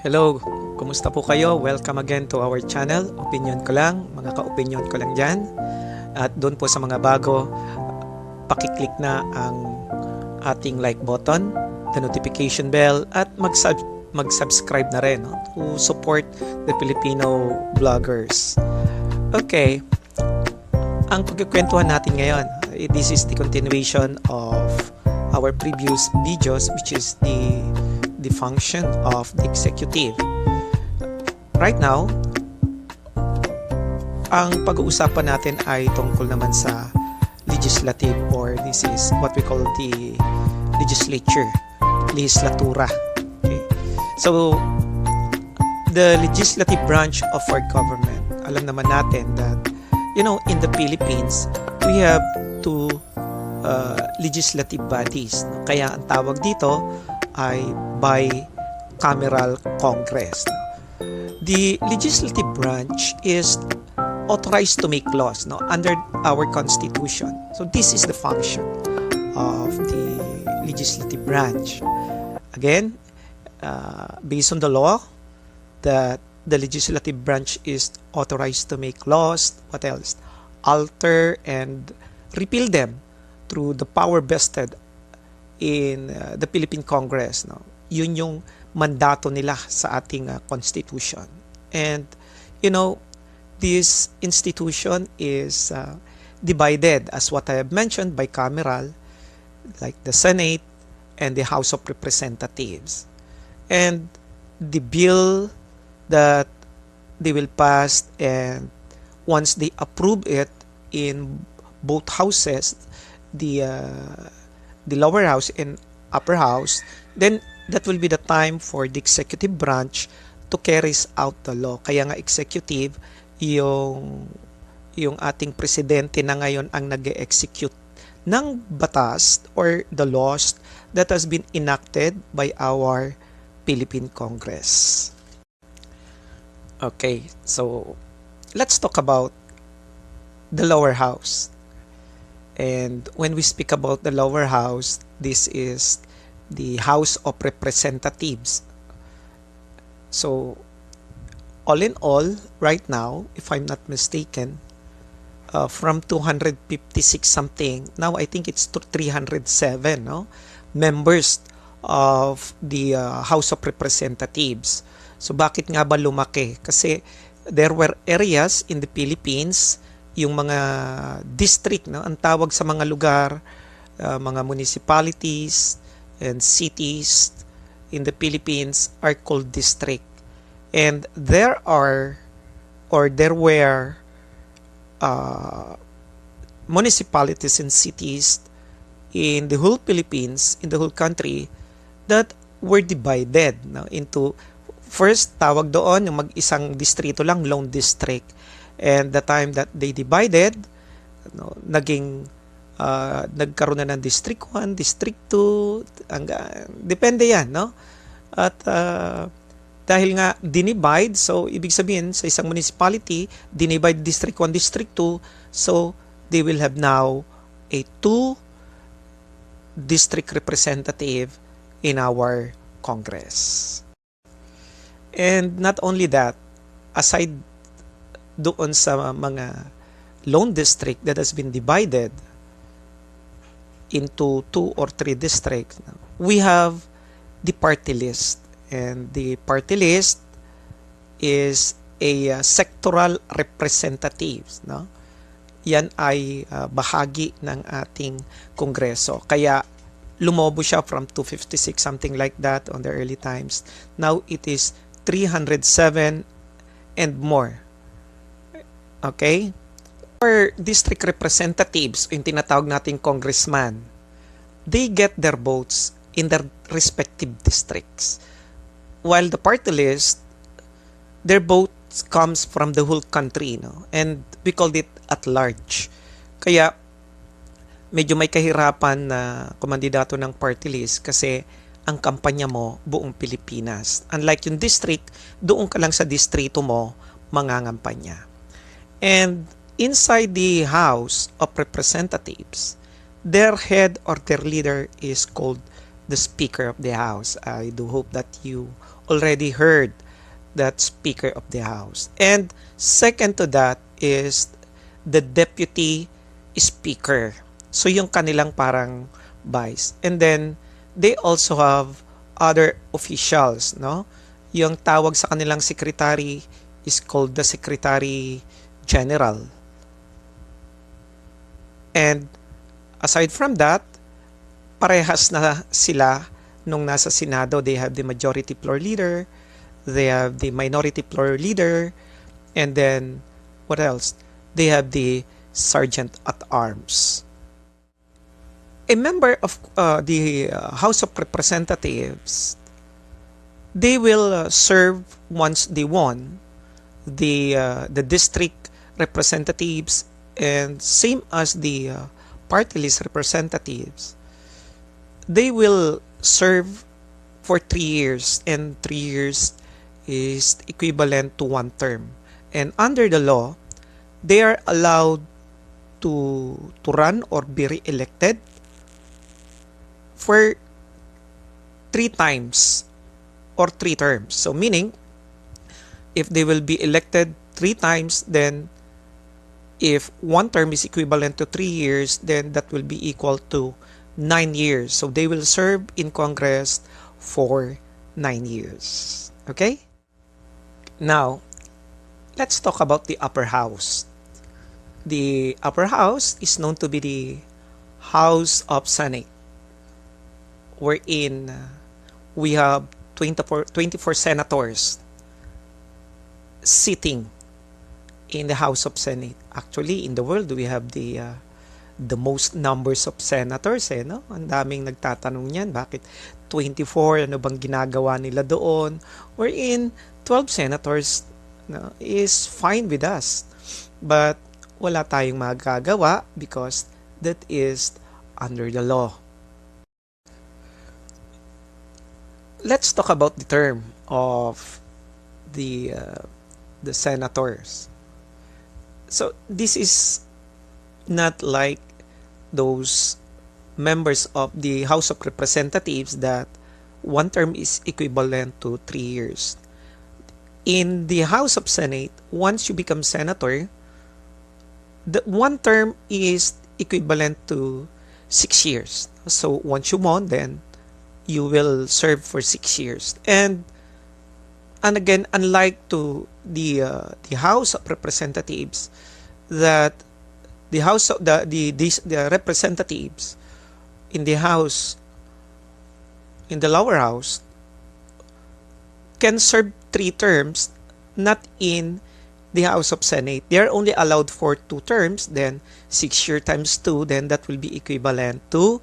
Hello, kumusta po kayo? Welcome again to our channel. Opinion ko lang, mga ka-opinion ko lang dyan. At doon po sa mga bago, pakiclick na ang ating like button, the notification bell, at mag-subscribe na rin, no, to support the Filipino vloggers. Okay, ang pagkikwentuhan natin ngayon, this is the continuation of our previous videos, which is the function of the executive. Right now, ang pag-uusapan natin ay tungkol naman sa legislative, or this is what we call the legislature, legislatura. Okay. So, the legislative branch of our government, alam naman natin that, in the Philippines, we have two legislative bodies. Kaya ang tawag dito ay bicameral Congress. The legislative branch is authorized to make laws, under our Constitution. So this is the function of the legislative branch. Again, based on the law, that the legislative branch is authorized to make laws. What else? Alter and repeal them through the power vested in the Philippine Congress. Yun yung mandato nila sa ating Constitution. And, this institution is divided, as what I have mentioned, bicameral, like the Senate and the House of Representatives. And the bill that they will pass, and once they approve it in both houses, the lower house and upper house, then that will be the time for the executive branch to carry out the law. Kaya nga executive, yung ating presidente na ngayon ang nag-execute ng batas or the laws that has been enacted by our Philippine Congress. Okay, so let's talk about the lower house. And when we speak about the lower house, this is the House of Representatives. So, all in all, right now, if I'm not mistaken, from 256 something, now I think it's to 307, members of the House of Representatives. So, bakit nga ba lumaki? Kasi there were areas in the Philippines, yung mga district, ang tawag sa mga lugar, mga municipalities and cities in the Philippines are called district. And there were municipalities and cities in the whole Philippines, in the whole country, that were divided into, first, tawag doon, yung mag-isang distrito lang, lone district. And the time that they divided, nagkaroon na ng District 1, District 2, depende yan, At dahil nga dinivide, so ibig sabihin sa isang municipality, dinivide District 1, District 2, so they will have now a 2 district representative in our Congress. And not only that, aside doon sa mga lone district that has been divided into 2 or 3 districts, we have the party list. And the party list is a sectoral representatives. Yan ay bahagi ng ating kongreso. Kaya lumobo siya from 256, something like that on the early times. Now it is 307 and more. Okay? Or district representatives, yung tinatawag nating congressman, they get their votes in their respective districts. While the party list, their votes comes from the whole country, and we called it at large. Kaya medyo may kahirapan na kumandidato ng party list kasi ang kampanya mo buong Pilipinas. Unlike yung district, doon ka lang sa distrito mo mangangampanya. And inside the House of Representatives, their head or their leader is called the Speaker of the House. I do hope that you already heard that Speaker of the House. And second to that is the Deputy Speaker. So yung kanilang parang vice. And then they also have other officials, no? Yung tawag sa kanilang secretary is called the Secretary General. And aside from that, parehas na sila nung nasa Senado. They have the Majority Floor Leader, they have the Minority Floor Leader, and then what else? They have the Sergeant at Arms. A member of the House of Representatives, they will serve once they won the district representatives, and same as the party list representatives, they will serve for 3 years, and 3 years is equivalent to 1 term. And under the law, they are allowed to run or be re-elected for 3 times or 3 terms. So meaning, if they will be elected 3 times, then if 1 term is equivalent to 3 years, then that will be equal to 9 years. So they will serve in Congress for 9 years. Okay? Now, let's talk about the upper house. The upper house is known to be the House of Senate, wherein we have 24 senators sitting in the House of Senate. Actually, in the world, we have the most numbers of senators, no? Ang daming nagtatanong niyan, bakit 24? Ano bang ginagawa nila doon? Wherein 12 senators, no, is fine with us. But wala tayong magagawa because that is under the law. Let's talk about the term of the senators. So this is not like those members of the House of Representatives that 1 term is equivalent to 3 years. In the House of Senate, once you become senator, the 1 term is equivalent to 6 years. So once you won, then you will serve for 6 years. And again, unlike to the House of Representatives, that the House of the representatives in the House, in the lower house, can serve 3 terms, not in the House of Senate. They are only allowed for 2 terms, then 6 years times 2, then that will be equivalent to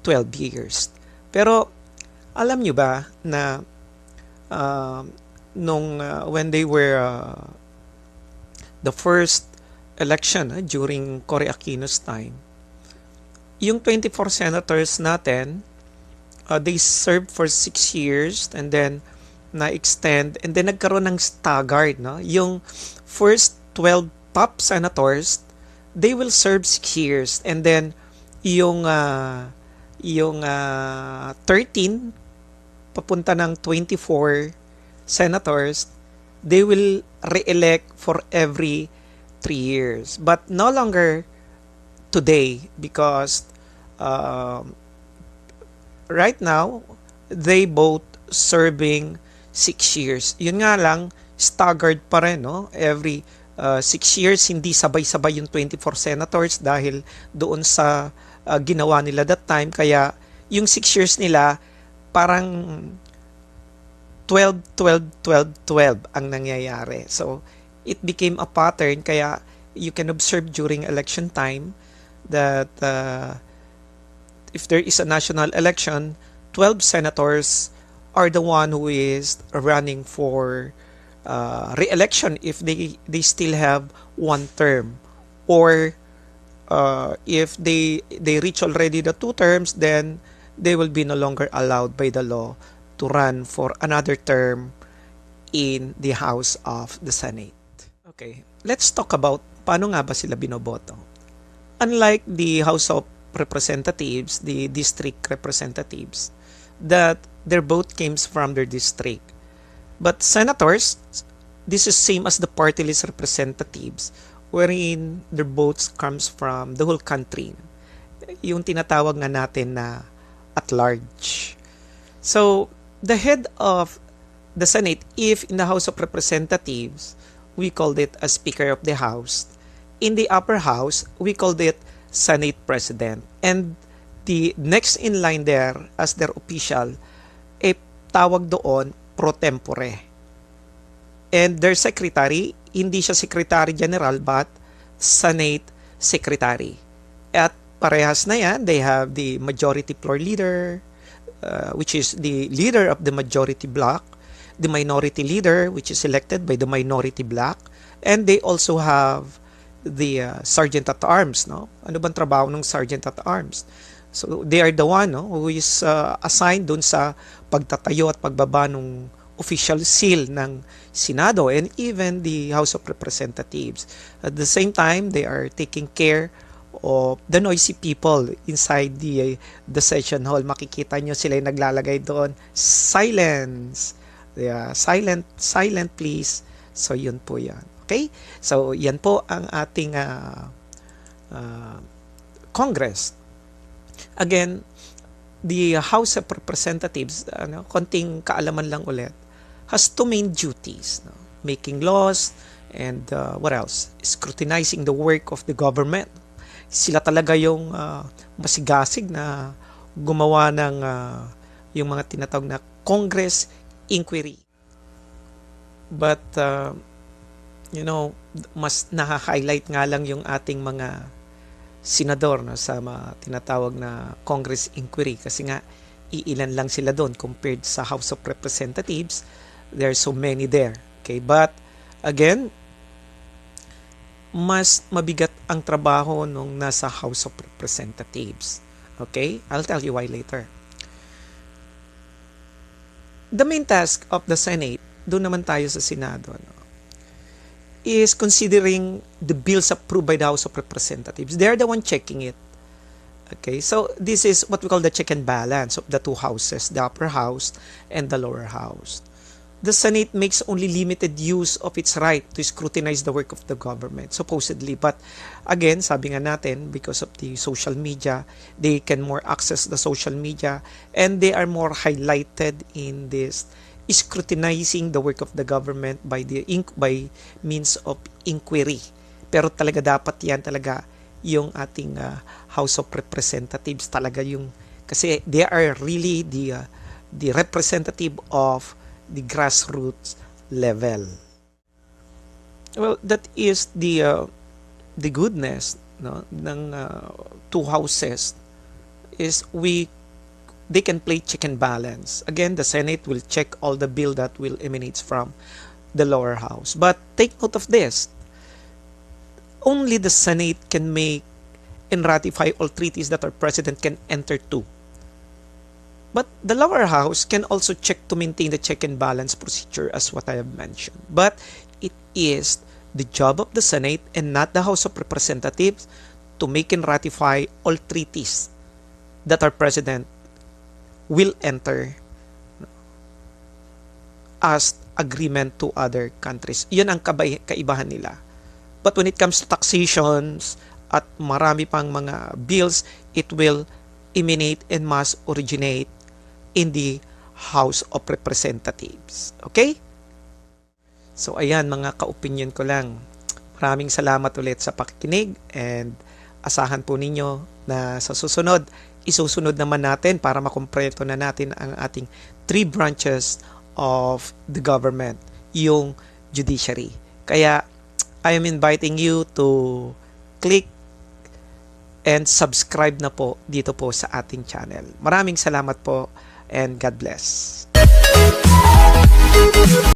12 years. Pero alam nyo ba na when they were the first election during Cory Aquino's time, yung 24 senators natin, they served for 6 years and then na-extend, and then nagkaroon ng staggered, no? Yung first 12 top senators, they will serve 6 years, and then yung 13 papunta ng 24 senators, they will re-elect for every 3 years. But no longer today, because right now, they both serving 6 years. Yun nga lang, staggered pa rin, no? Every 6 years, hindi sabay-sabay yung 24 senators dahil doon sa ginawa nila that time. Kaya yung 6 years nila, parang 12, 12, 12, 12 ang nangyayari. So, it became a pattern. Kaya you can observe during election time that if there is a national election, 12 senators are the one who is running for re-election if they still have 1 term, or if they reach already the 2 terms, then they will be no longer allowed by the law to run for another term in the House of the Senate. Okay, let's talk about paano nga ba sila binoboto. Unlike the House of Representatives, the district representatives, that their vote comes from their district. But senators, this is same as the party list representatives, wherein their votes comes from the whole country. Yung tinatawag nga natin na at large. So, the head of the Senate, if in the House of Representatives, we called it as Speaker of the House. In the upper house, we called it Senate President. And the next in line there as their official, tawag doon pro tempore. And their secretary, hindi siya Secretary General but Senate Secretary. At parehas na yan, they have the majority floor leader, which is the leader of the majority block, the minority leader, which is elected by the minority block, and they also have the sergeant at arms. No? Ano bang trabaho ng sergeant at arms? So they are the one who is assigned dun sa pagtatayo at pagbaba ng official seal ng Senado and even the House of Representatives. At the same time, they are taking care of the noisy people inside the session hall. Makikita nyo sila yung naglalagay doon, silence. Yeah, silent please. So yun po yan. Okay? So yan po ang ating Congress. Again, the House of Representatives, konting kaalaman lang ulit, has two main duties. Making laws and what else? Scrutinizing the work of the government. Sila talaga yung masigasig na gumawa ng yung mga tinatawag na Congress inquiry. But, mas naka-highlight nga lang yung ating mga senador sa tinatawag na Congress inquiry kasi nga iilan lang sila doon compared sa House of Representatives. There are so many there. Okay, but again, mas mabigat ang trabaho nung nasa House of Representatives. Okay? I'll tell you why later. The main task of the Senate, doon naman tayo sa Senado, is considering the bills approved by the House of Representatives. They're the one checking it. Okay, so this is what we call the check and balance of the two houses, the upper house and the lower house. The Senate makes only limited use of its right to scrutinize the work of the government, supposedly. But again, sabi nga natin, because of the social media, they can more access the social media and they are more highlighted in this scrutinizing the work of the government by means of inquiry. Pero talaga dapat yan talaga yung ating House of Representatives talaga yung kasi they are really the representative of the grassroots level. Well, that is the goodness ng two houses is they can play check and balance. Again, the Senate will check all the bill that will emanate from the lower house. But take note of this. Only the Senate can make and ratify all treaties that our president can enter to. But the lower house can also check to maintain the check and balance procedure as what I have mentioned. But it is the job of the Senate and not the House of Representatives to make and ratify all treaties that our president will enter as agreement to other countries. Yun ang kaibahan nila. But when it comes to taxations at marami pang mga bills, it will emanate and must originate in the House of Representatives. Okay? So ayan, mga ka-opinion ko lang. Maraming salamat ulit sa pakikinig and asahan po ninyo na sa susunod, isusunod naman natin para makumpleto na natin ang ating 3 branches of the government, yung judiciary. Kaya, I am inviting you to click and subscribe na po dito po sa ating channel. Maraming salamat po and God bless.